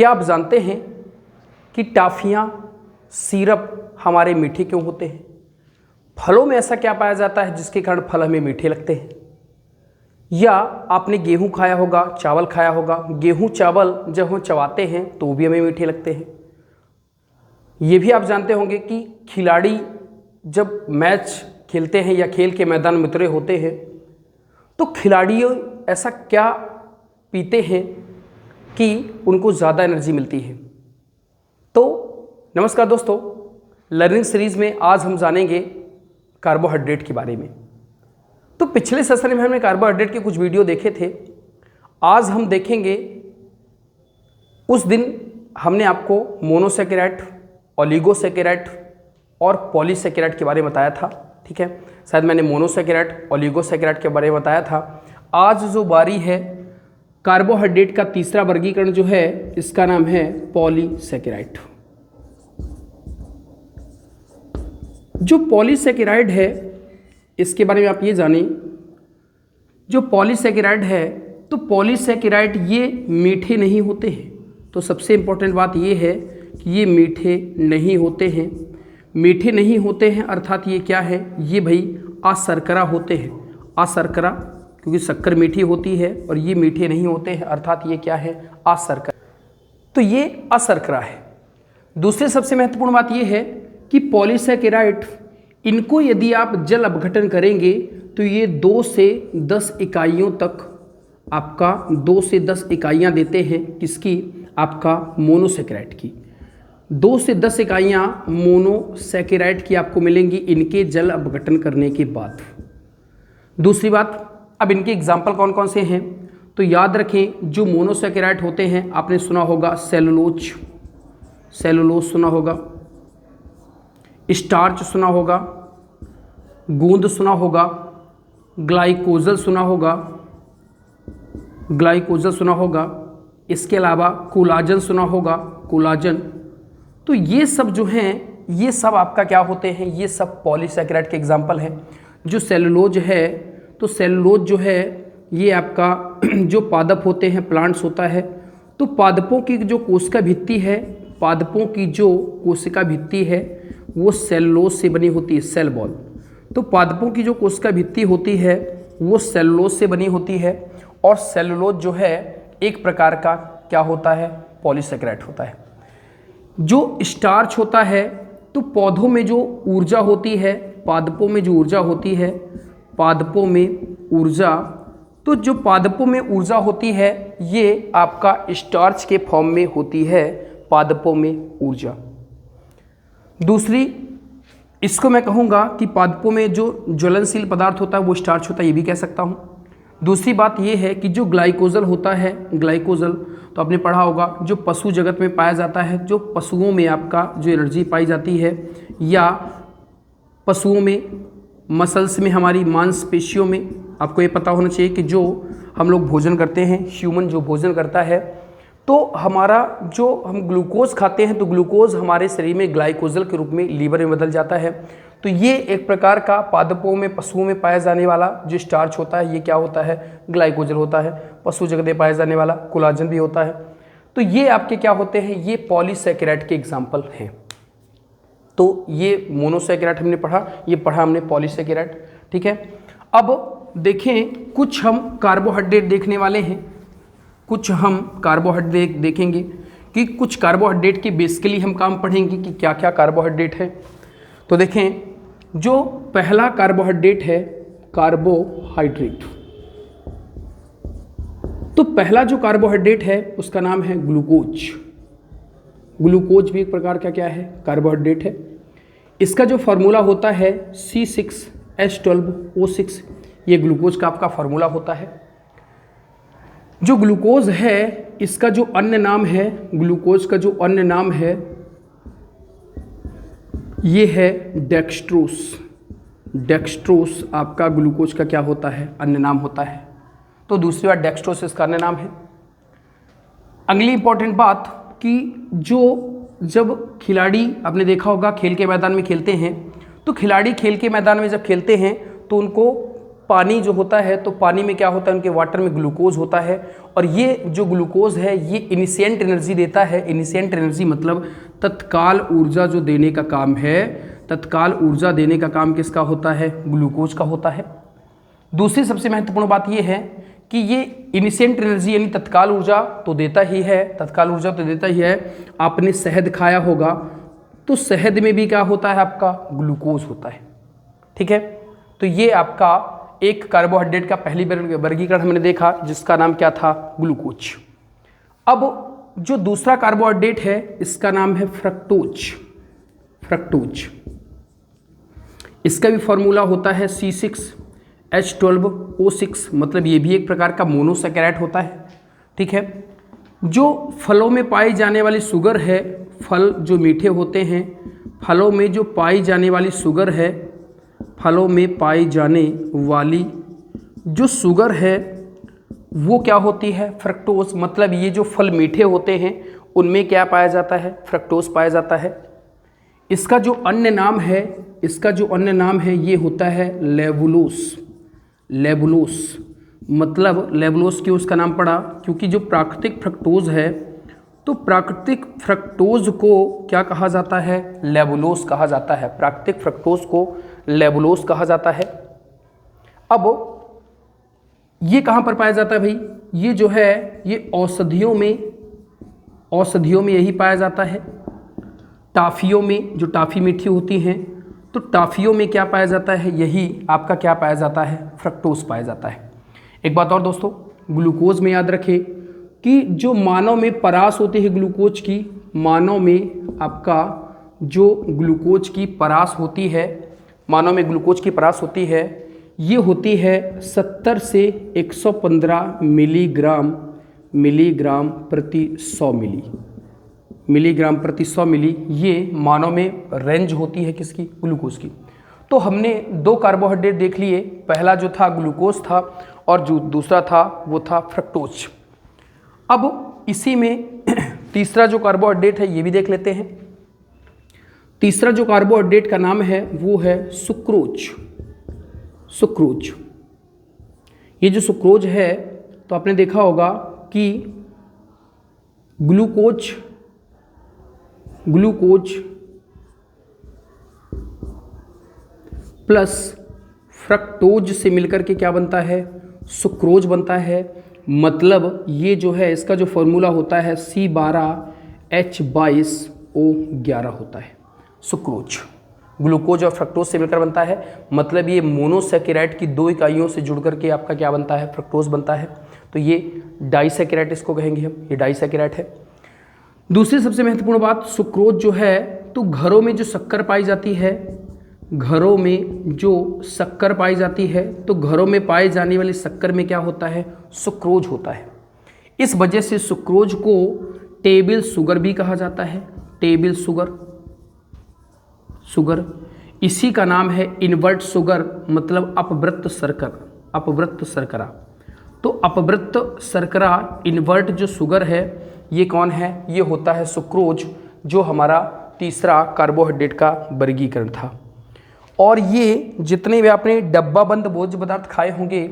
क्या आप जानते हैं कि टॉफियाँ, सिरप हमारे मीठे क्यों होते हैं? फलों में ऐसा क्या पाया जाता है जिसके कारण फल हमें मीठे लगते हैं? या आपने गेहूं खाया होगा, चावल खाया होगा, गेहूं चावल जब हम चबाते हैं तो भी हमें मीठे लगते हैं। ये भी आप जानते होंगे कि खिलाड़ी जब मैच खेलते हैं या खेल के मैदान में उतरे होते हैं तो खिलाड़ियों ऐसा क्या पीते हैं कि उनको ज़्यादा एनर्जी मिलती है। तो नमस्कार दोस्तों, लर्निंग सीरीज़ में आज हम जानेंगे कार्बोहाइड्रेट के बारे में। तो पिछले सेशन में हमने कार्बोहाइड्रेट के कुछ वीडियो देखे थे। आज हम देखेंगे, उस दिन हमने आपको मोनोसैकेराइड, ओलिगोसैकेराइड और पॉलीसैकेराइड के बारे में बताया था। ठीक है, शायद मैंने मोनोसैकेराइड, ओलिगोसैकेराइड के बारे में बताया था। आज जो बारी है कार्बोहाइड्रेट का तीसरा वर्गीकरण जो है, इसका नाम है पॉलीसैकेराइड। जो पॉलीसैकेराइड है इसके बारे में आप ये जानें, जो पॉलीसैकेराइड है तो पॉलीसैकेराइड ये मीठे नहीं होते हैं। तो सबसे इम्पोर्टेंट बात ये है कि ये मीठे नहीं होते हैं। मीठे नहीं होते हैं अर्थात ये क्या है, ये भाई अशर्करा होते हैं। अशर्करा, क्योंकि शक्कर मीठी होती है और ये मीठे नहीं होते हैं अर्थात ये क्या है, अशर्करा। तो ये अशर्करा है। दूसरी सबसे महत्वपूर्ण बात ये है कि पॉलीसैकेराइड, इनको यदि आप जल अपघटन करेंगे तो ये 2 से 10 इकाइयों तक आपका 2 से 10 इकाइयाँ देते हैं। किसकी? आपका मोनोसैकेराइड की। 2 से 10 इकाइयाँ मोनोसैकेराइड की आपको मिलेंगी इनके जल अपघटन करने के बाद। दूसरी बात, अब इनके एग्जाम्पल कौन कौन से हैं तो याद रखें, जो मोनोसैकेराइड होते हैं आपने सुना होगा सेलुलोज, सेलुलोज सुना होगा, स्टार्च सुना होगा, गोंद सुना होगा, ग्लाइकोजल सुना होगा, ग्लाइकोजल सुना होगा, इसके अलावा कोलाजन सुना होगा, कोलाजन। तो ये सब जो हैं, ये सब आपका क्या होते हैं, ये सब पॉलीसैकेराइड के एग्जाम्पल हैं। जो सेलुलोज है तो सेलुलोज जो है ये आपका जो पादप होते हैं, प्लांट्स होता है, तो पादपों की जो कोशिका भित्ति है, पादपों की जो कोशिका भित्ति है वो सेलुलोज से बनी होती है, सेल वॉल। तो पादपों की जो कोशिका भित्ति होती है वो सेलुलोज से बनी होती है। और सेलुलोज जो है एक प्रकार का क्या होता है, पॉलीसैकेराइड होता है। जो स्टार्च होता है तो पौधों में जो ऊर्जा होती है, पादपों में जो ऊर्जा होती है, पादपों में ऊर्जा, तो जो पादपों में ऊर्जा होती है ये आपका स्टार्च के फॉर्म में होती है, पादपों में ऊर्जा। दूसरी, इसको मैं कहूँगा कि पादपों में जो ज्वलनशील पदार्थ होता है वो स्टार्च होता है, ये भी कह सकता हूँ। दूसरी बात ये है कि जो ग्लाइकोजल होता है, ग्लाइकोजल तो आपने पढ़ा होगा, जो पशु जगत में पाया जाता है, जो पशुओं में आपका जो एनर्जी पाई जाती है, या पशुओं में, मसल्स में, हमारी मांसपेशियों में। आपको ये पता होना चाहिए कि जो हम लोग भोजन करते हैं, ह्यूमन जो भोजन करता है, तो हमारा जो हम ग्लूकोज खाते हैं तो ग्लूकोज हमारे शरीर में ग्लाइकोजल के रूप में लीवर में बदल जाता है। तो ये एक प्रकार का पादपों में, पशुओं में पाया जाने वाला जो स्टार्च होता है ये क्या होता है, ग्लाइकोजल होता है। पशु जगत में पाया जाने वाला कोलाजन भी होता है। तो ये आपके क्या होते हैं, ये पॉलीसैकेराइड के एग्जाम्पल हैं। तो ये मोनोसैकेराइड हमने पढ़ा, ये पढ़ा हमने पॉलीसैकेराइड। ठीक है, अब देखें कुछ हम कार्बोहाइड्रेट देखने वाले हैं, कुछ हम कार्बोहाइड्रेट देखेंगे कि कुछ कार्बोहाइड्रेट के बेसिकली हम काम पढ़ेंगे कि क्या क्या कार्बोहाइड्रेट है। तो देखें, जो पहला कार्बोहाइड्रेट है कार्बोहाइड्रेट, तो पहला जो कार्बोहाइड्रेट है उसका नाम है ग्लूकोज। ग्लूकोज भी एक प्रकार का क्या है, कार्बोहाइड्रेट है। इसका जो फार्मूला होता है C6H12O6, ये ग्लूकोज का आपका फार्मूला होता है। जो ग्लूकोज है इसका जो अन्य नाम है, ग्लूकोज का जो अन्य नाम है ये है डेक्सट्रोस। डेक्सट्रोस आपका ग्लूकोज का क्या होता है, अन्य नाम होता है। तो दूसरी बात, डेक्सट्रोस इसका अन्य नाम है। अगली इंपॉर्टेंट बात कि जब खिलाड़ी, आपने देखा होगा खेल के मैदान में खेलते हैं, तो खिलाड़ी खेल के मैदान में जब खेलते हैं तो उनको पानी जो होता है तो पानी में क्या होता है, उनके वाटर में ग्लूकोज होता है और ये जो ग्लूकोज है ये इनिशिएंट एनर्जी देता है। इनिशिएंट एनर्जी मतलब तत्काल ऊर्जा जो देने का काम है, तत्काल ऊर्जा देने का काम किसका होता है, ग्लूकोज का होता है। दूसरी सबसे महत्वपूर्ण बात ये है कि ये इनिशिएंट एनर्जी यानी तत्काल ऊर्जा तो देता ही है, तत्काल ऊर्जा तो देता ही है। आपने शहद खाया होगा तो शहद में भी क्या होता है, आपका ग्लूकोज होता है, ठीक है। तो ये आपका एक कार्बोहाइड्रेट का पहली वर्गीकरण हमने देखा जिसका नाम क्या था, ग्लूकोज। अब जो दूसरा कार्बोहाइड्रेट है इसका नाम है फ्रक्टोज। फ्रक्टोज, इसका भी फॉर्मूला होता है C6H12O6, मतलब ये भी एक प्रकार का मोनोसैकेराइड होता है, ठीक है। जो फलों में पाई जाने वाली शुगर है, फल जो मीठे होते हैं, फलों में जो पाई जाने वाली शुगर है, फलों में पाई जाने वाली जो शुगर है वो क्या होती है, फ्रक्टोज। मतलब ये जो फल मीठे होते हैं उनमें क्या पाया जाता है, फ्रक्टोज पाया जाता है। इसका जो अन्य नाम है, इसका जो अन्य नाम है ये होता है लेबुलोस। लेबुलोस मतलब लेबुलोस क्यों उसका नाम पड़ा, क्योंकि जो प्राकृतिक फ्रक्टोज है तो प्राकृतिक फ्रक्टोज को क्या कहा जाता है, लेबुलोस कहा जाता है। प्राकृतिक फ्रक्टोज को लेबुलोस कहा जाता है। अब ये कहाँ पर पाया जाता है भाई, ये जो है ये औषधियों में यही पाया जाता है। टाफियों में, जो टाफी मीठी होती हैं तो टाफियों में क्या पाया जाता है, यही आपका क्या पाया जाता है, फ्रक्टोज पाया जाता है। एक बात और दोस्तों, ग्लूकोज में याद रखें कि जो मानव में परास होती है ग्लूकोज की, मानव में आपका जो ग्लूकोज की परास होती है, मानव में ग्लूकोज की परास होती है, ये होती है 70 से 115 मिलीग्राम प्रति 100 मिलीग्राम प्रति 100 मिली, ये मानव में रेंज होती है किसकी, ग्लूकोज की। तो हमने दो कार्बोहाइड्रेट देख लिए, पहला जो था ग्लूकोज था और जो दूसरा था वो था फ्रक्टोज। अब इसी में तीसरा जो कार्बोहाइड्रेट है ये भी देख लेते हैं। तीसरा जो कार्बोहाइड्रेट का नाम है वो है सुक्रोज। सुक्रोज, ये जो सुक्रोज है तो आपने देखा होगा कि ग्लूकोज प्लस फ्रक्टोज से मिलकर के क्या बनता है, सुक्रोज बनता है। मतलब ये जो है इसका जो फॉर्मूला होता है C12H22O11 होता है, सुक्रोज। ग्लूकोज और फ्रक्टोज से मिलकर बनता है, मतलब ये मोनोसैकेराइड की दो इकाइयों से जुड़ करके आपका क्या बनता है, फ्रक्टोज बनता है। तो ये डाइसैकेराइड इसको कहेंगे हम, ये डाइसैकेराइड है। दूसरी सबसे महत्वपूर्ण बात, सुक्रोज जो है तो घरों में जो शक्कर पाई जाती है, घरों में जो शक्कर पाई जाती है तो घरों में पाए जाने वाली शक्कर में क्या होता है, सुक्रोज होता है। इस वजह से सुक्रोज को टेबल शुगर भी कहा जाता है, टेबल शुगर। इसी का नाम है इनवर्ट शुगर, मतलब अपवृत्त शर्करा। तो अपवृत्त शर्करा, इनवर्ट जो शुगर है ये कौन है, ये होता है सुक्रोज, जो हमारा तीसरा कार्बोहाइड्रेट का वर्गीकरण था। और ये जितने भी आपने डब्बा बंद भोज्य पदार्थ खाए होंगे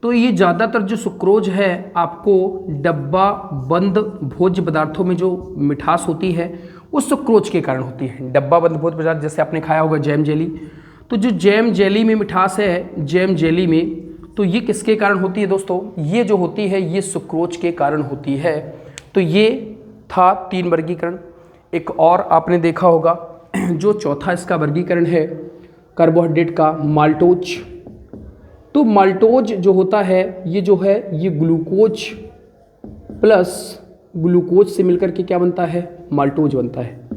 तो ये ज़्यादातर जो सुक्रोज है आपको डब्बा बंद भोज्य पदार्थों में जो मिठास होती है वो सुक्रोज के कारण होती है। डब्बा बंद भोज्य पदार्थ जैसे आपने खाया होगा जैम जेली, तो जो जैम जेली में मिठास है, जैम जेली में, तो ये किसके कारण होती है दोस्तों, ये जो होती है ये सुक्रोज के कारण होती है। तो ये था 3 वर्गीकरण। एक और आपने देखा होगा जो चौथा इसका वर्गीकरण है कार्बोहाइड्रेट का, माल्टोज। तो माल्टोज जो होता है ये ग्लूकोज प्लस ग्लूकोज से मिलकर के क्या बनता है, माल्टोज बनता है।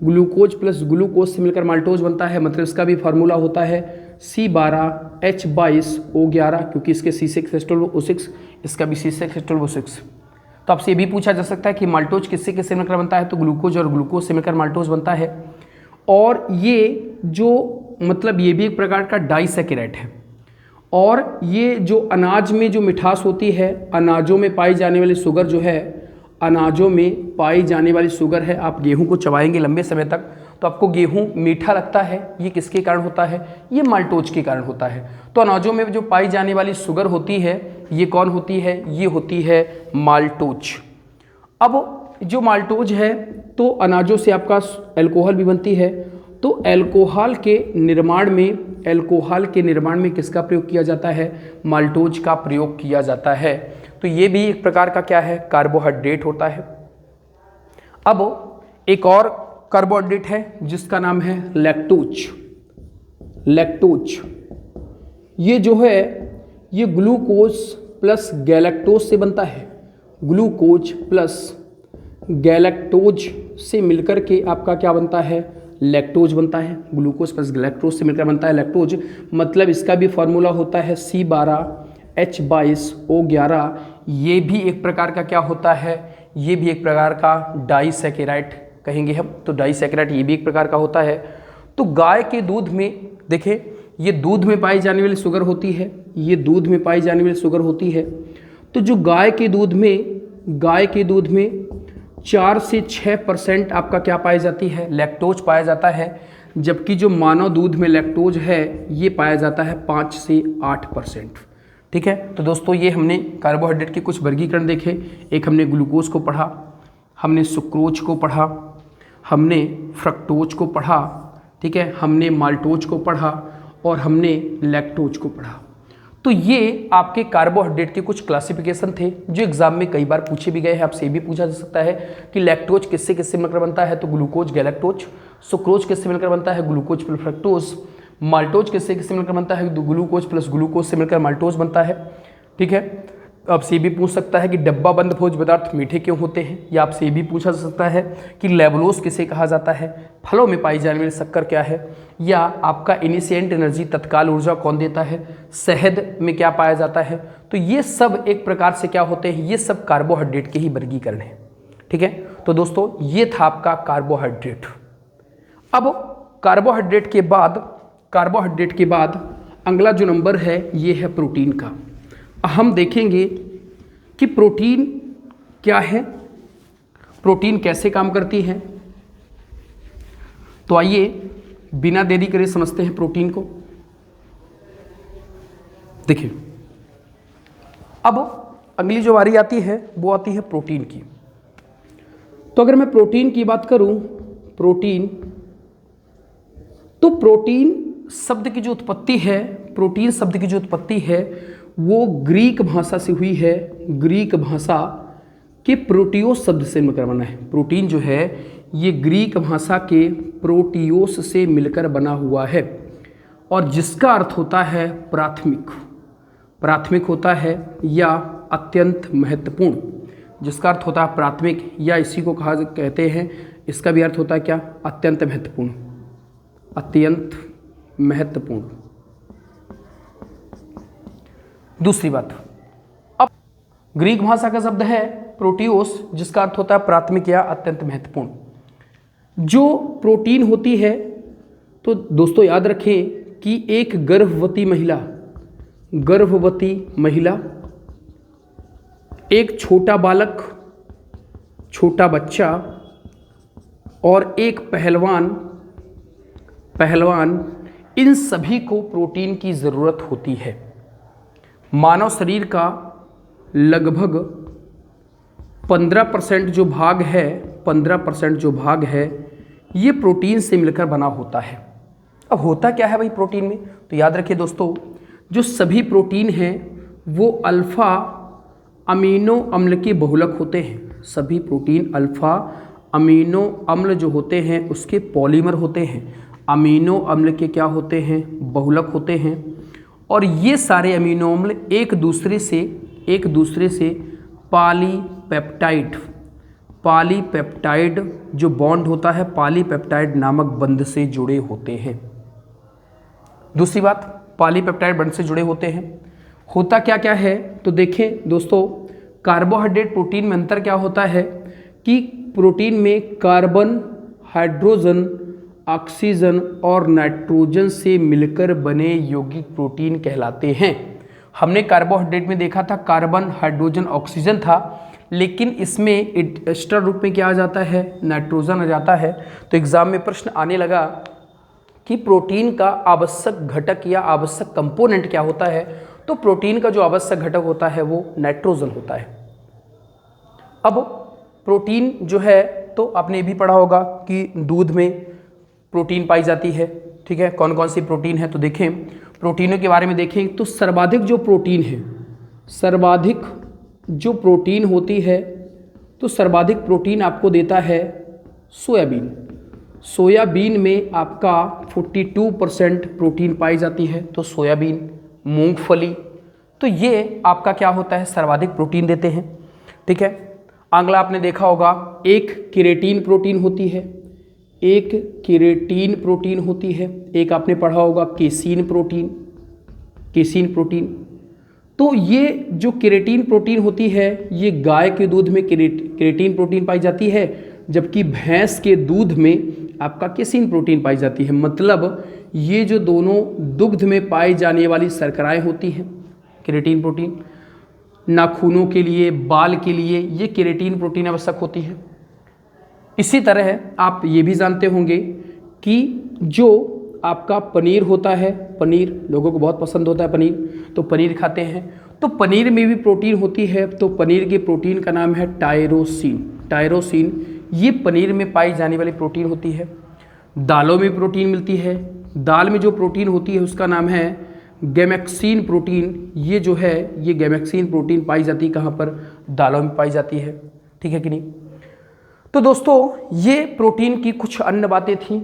ग्लूकोज प्लस ग्लूकोज से मिलकर माल्टोज बनता है, मतलब इसका भी फार्मूला होता है C12H22O11, क्योंकि इसके C6H12O6, इसका भी C6H12O6। तो आपसे ये भी पूछा जा सकता है कि माल्टोज किससे किससे मिलकर बनता है, तो ग्लूकोज और ग्लूकोज से मिलकर माल्टोज बनता है। और ये जो मतलब ये भी एक प्रकार का डाइसैकेराइड है। और ये जो अनाज में जो मिठास होती है, अनाजों में पाई जाने वाली शुगर जो है, अनाजों में पाई जाने वाली शुगर है, आप गेहूं को चबाएंगे लंबे समय तक तो आपको गेहूं मीठा लगता है, ये किसके कारण होता है? ये माल्टोज के कारण होता है। तो अनाजों में जो पाई जाने वाली शुगर होती है ये कौन होती है? ये होती है माल्टोज। अब जो माल्टोज है तो अनाजों से आपका अल्कोहल भी बनती है, तो अल्कोहल के निर्माण में किसका प्रयोग किया जाता है? माल्टोज का प्रयोग किया जाता है। तो ये भी एक प्रकार का क्या है? कार्बोहाइड्रेट होता है। अब एक और कार्बोहाइड्रेट है जिसका नाम है लैक्टोज। ये जो है ये ग्लूकोज प्लस गैलेक्टोज से बनता है। ग्लूकोज प्लस गैलेक्टोज से मिलकर के आपका क्या बनता है? लैक्टोज बनता है। ग्लूकोज प्लस गैलेक्टोज से मिलकर बनता है लैक्टोज। मतलब इसका भी फॉर्मूला होता है C12H22O11। ये भी एक प्रकार का क्या होता है? ये भी एक प्रकार का डाइसैकेराइड कहेंगे हम। तो डाइसैकेराइड ये भी एक प्रकार का होता है। तो गाय के दूध में देखें, ये दूध में पाई जाने वाली शुगर होती है, ये दूध में पाई जाने वाली शुगर होती है। तो जो गाय के दूध में 4 से 6% आपका क्या पाई जाती है? लैक्टोज पाया जाता है। जबकि जो मानव दूध में लैक्टोज है ये पाया जाता है 5 से 8%। ठीक है, तो दोस्तों ये हमने कार्बोहाइड्रेट के कुछ वर्गीकरण देखे। एक हमने ग्लूकोज को पढ़ा, हमने सुक्रोज को पढ़ा, हमने फ्रक्टोज को पढ़ा, ठीक है, हमने माल्टोज को पढ़ा और हमने लैक्टोज को पढ़ा। तो ये आपके कार्बोहाइड्रेट के कुछ क्लासिफिकेशन थे जो एग्जाम में कई बार पूछे भी गए हैं। आपसे ये भी पूछा जा सकता है कि लैक्टोज किससे किससे मिलकर बनता है? तो ग्लूकोज गैलेक्टोज। सुक्रोज किससे मिलकर बनता है? Glucose plus fructose. माल्टोज किससे किससे मिलकर बनता है? ग्लूकोज प्लस ग्लूकोज से मिलकर माल्टोज बनता है। ठीक है, आपसे ये भी पूछ सकता है कि डब्बा बंद भोज्य पदार्थ मीठे क्यों होते हैं, या आपसे ये भी पूछा जा सकता है कि लेवलोज किसे कहा जाता है, फलों में पाई जाने वाली शक्कर क्या है, या आपका इनिशिएंट एनर्जी तत्काल ऊर्जा कौन देता है, शहद में क्या पाया जाता है। तो ये सब एक प्रकार से क्या होते हैं? ये सब कार्बोहाइड्रेट के ही वर्गीकरण है। ठीक है, तो दोस्तों ये था आपका कार्बोहाइड्रेट। अब कार्बोहाइड्रेट के बाद अगला जो नंबर है ये है प्रोटीन का। हम देखेंगे कि प्रोटीन क्या है, प्रोटीन कैसे काम करती है। तो आइए बिना देरी करे समझते हैं प्रोटीन को। देखिए, अब अगली जो बारी आती है वो आती है प्रोटीन की। तो अगर मैं प्रोटीन की बात करूं, प्रोटीन शब्द की जो उत्पत्ति है वो ग्रीक भाषा से हुई है। ग्रीक भाषा के प्रोटियोस शब्द से मिलकर बना है। प्रोटीन जो है ये ग्रीक भाषा के प्रोटियोस से मिलकर बना हुआ है और जिसका अर्थ होता है प्राथमिक होता है या अत्यंत महत्वपूर्ण। जिसका अर्थ होता है प्राथमिक, या इसी को कहते हैं, इसका भी अर्थ होता है क्या? अत्यंत महत्वपूर्ण। दूसरी बात, अब ग्रीक भाषा का शब्द है प्रोटियोस जिसका अर्थ होता है प्राथमिक या अत्यंत महत्वपूर्ण। जो प्रोटीन होती है, तो दोस्तों याद रखें कि एक गर्भवती महिला, एक छोटा बालक, छोटा बच्चा और एक पहलवान, इन सभी को प्रोटीन की ज़रूरत होती है। मानव शरीर का लगभग 15% जो भाग है ये प्रोटीन से मिलकर बना होता है। अब होता क्या है भाई प्रोटीन में? तो याद रखिए दोस्तों, जो सभी प्रोटीन हैं वो अल्फ़ा अमीनो अम्ल के बहुलक होते हैं। सभी प्रोटीन अल्फ़ा अमीनो अम्ल जो होते हैं उसके पॉलीमर होते हैं। अमीनो अम्ल के क्या होते हैं? बहुलक होते हैं। और ये सारे अमीनो अम्ल एक दूसरे से पॉलीपेप्टाइड जो बॉन्ड होता है, पॉलीपेप्टाइड नामक बंध से जुड़े होते हैं। दूसरी बात, पॉलीपेप्टाइड बंध से जुड़े होते हैं। होता क्या क्या है? तो देखें दोस्तों, कार्बोहाइड्रेट प्रोटीन में अंतर क्या होता है कि प्रोटीन में कार्बन, हाइड्रोजन, ऑक्सीजन और नाइट्रोजन से मिलकर बने यौगिक प्रोटीन कहलाते हैं। हमने कार्बोहाइड्रेट में देखा था कार्बन, हाइड्रोजन, ऑक्सीजन था, लेकिन इसमें एक्स्ट्रा रूप में क्या आ जाता है, नाइट्रोजन आ जाता है। तो एग्जाम में प्रश्न आने लगा कि प्रोटीन का आवश्यक घटक या आवश्यक कंपोनेंट क्या होता है, तो प्रोटीन का जो आवश्यक घटक होता है वो नाइट्रोजन होता है। अब प्रोटीन जो है तो आपने ये भी पढ़ा होगा कि दूध में प्रोटीन पाई जाती है, ठीक है। कौन कौन सी प्रोटीन है, तो देखें प्रोटीनों के बारे में देखें तो सर्वाधिक जो प्रोटीन है, सर्वाधिक जो प्रोटीन होती है, तो सर्वाधिक प्रोटीन आपको देता है सोयाबीन। सोयाबीन में आपका 42% प्रोटीन पाई जाती है। तो सोयाबीन, मूंगफली, तो ये आपका क्या होता है, सर्वाधिक प्रोटीन देते हैं, ठीक है। अगला आपने देखा होगा एक केरेटीन प्रोटीन होती है, एक केरेटीन प्रोटीन होती है। एक आपने पढ़ा होगा केसीन प्रोटीन, केसीन प्रोटीन। तो ये जो केरेटीन प्रोटीन होती है ये गाय के दूध में केरेटीन प्रोटीन पाई जाती है, जबकि भैंस के दूध में आपका केसीन प्रोटीन पाई जाती है। मतलब ये जो दोनों दुग्ध में पाई जाने वाली शर्कराएं होती हैं, केरेटीन प्रोटीन, नाखूनों के लिए, बाल के लिए ये केरेटीन प्रोटीन आवश्यक होती है। इसी तरह आप ये भी जानते होंगे कि जो आपका पनीर होता है, पनीर लोगों को बहुत पसंद होता है पनीर, तो पनीर खाते हैं, तो पनीर में भी प्रोटीन होती है। तो पनीर के प्रोटीन का नाम है टायरोसिन। टायरोसिन ये पनीर में पाई जाने वाली प्रोटीन होती है। दालों में प्रोटीन मिलती है, दाल में जो प्रोटीन होती है उसका नाम है गैमेक्सिन प्रोटीन। ये जो है ये गैमेक्सिन प्रोटीन पाई जाती है कहाँ पर, दालों में पाई जाती है, ठीक है कि नहीं। तो दोस्तों ये प्रोटीन की कुछ अन्य बातें थी।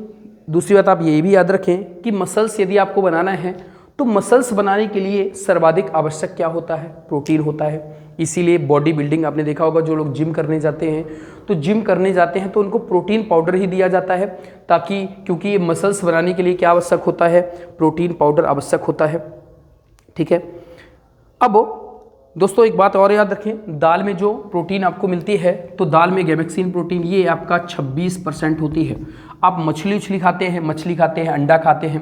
दूसरी बात आप ये भी याद रखें कि मसल्स यदि आपको बनाना है तो मसल्स बनाने के लिए सर्वाधिक आवश्यक क्या होता है, प्रोटीन होता है। इसीलिए बॉडी बिल्डिंग आपने देखा होगा, जो लोग जिम करने जाते हैं तो जिम करने जाते हैं तो उनको प्रोटीन पाउडर ही दिया जाता है, ताकि क्योंकि ये मसल्स बनाने के लिए क्या आवश्यक होता है, प्रोटीन पाउडर आवश्यक होता है, ठीक है। अब दोस्तों एक बात और याद रखें, दाल में जो प्रोटीन आपको मिलती है तो दाल में गैमेक्सिन प्रोटीन ये आपका 26% होती है। आप मछली खाते हैं, अंडा खाते हैं,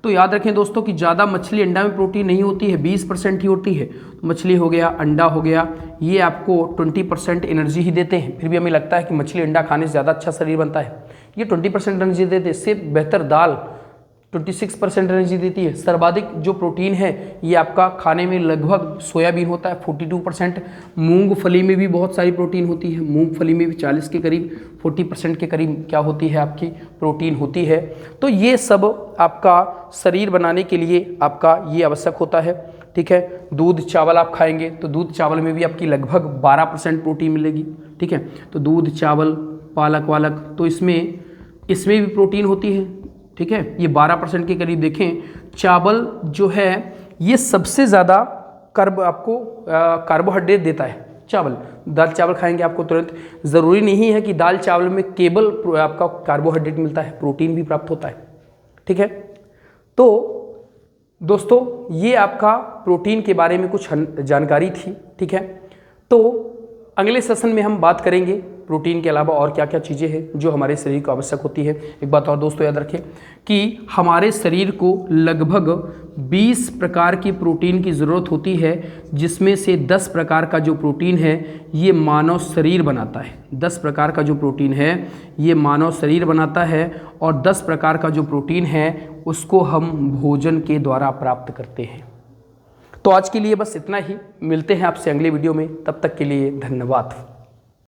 तो याद रखें दोस्तों कि ज़्यादा मछली अंडा में प्रोटीन नहीं होती है, 20% ही होती है। तो मछली हो गया, अंडा हो गया, ये आपको 20% एनर्जी ही देते हैं। फिर भी हमें लगता है कि मछली अंडा खाने से ज़्यादा अच्छा शरीर बनता है, ये 20% एनर्जी देते हैं। इससे बेहतर दाल 26% एनर्जी देती है। सर्वाधिक जो प्रोटीन है ये आपका खाने में लगभग सोयाबीन होता है 42%। मूंगफली में भी बहुत सारी प्रोटीन होती है, मूंगफली में भी 40 के करीब 40% के करीब क्या होती है, आपकी प्रोटीन होती है। तो ये सब आपका शरीर बनाने के लिए आपका ये आवश्यक होता है, ठीक है। दूध चावल आप खाएंगे तो दूध चावल में भी आपकी लगभग 12% प्रोटीन मिलेगी, ठीक है। तो दूध चावल, पालक वालक, तो इसमें भी प्रोटीन होती है, ठीक है। ये 12% के करीब देखें। चावल जो है ये सबसे ज़्यादा आपको कार्बोहाइड्रेट देता है। चावल, दाल चावल खाएंगे आपको तुरंत, ज़रूरी नहीं है कि दाल चावल में केवल आपका कार्बोहाइड्रेट मिलता है, प्रोटीन भी प्राप्त होता है, ठीक है। तो दोस्तों ये आपका प्रोटीन के बारे में कुछ जानकारी थी, ठीक है। तो अगले सेशन में हम बात करेंगे प्रोटीन के अलावा और क्या क्या चीज़ें हैं जो हमारे शरीर को आवश्यक होती है। एक बात और दोस्तों याद रखें कि हमारे शरीर को लगभग 20 प्रकार की प्रोटीन की ज़रूरत होती है, जिसमें से 10 प्रकार का जो प्रोटीन है ये मानव शरीर बनाता है। 10 प्रकार का जो प्रोटीन है ये मानव शरीर बनाता है, और 10 प्रकार का जो प्रोटीन है उसको हम भोजन के द्वारा प्राप्त करते हैं। तो आज के लिए बस इतना ही, मिलते हैं आपसे अगले वीडियो में, तब तक के लिए धन्यवाद।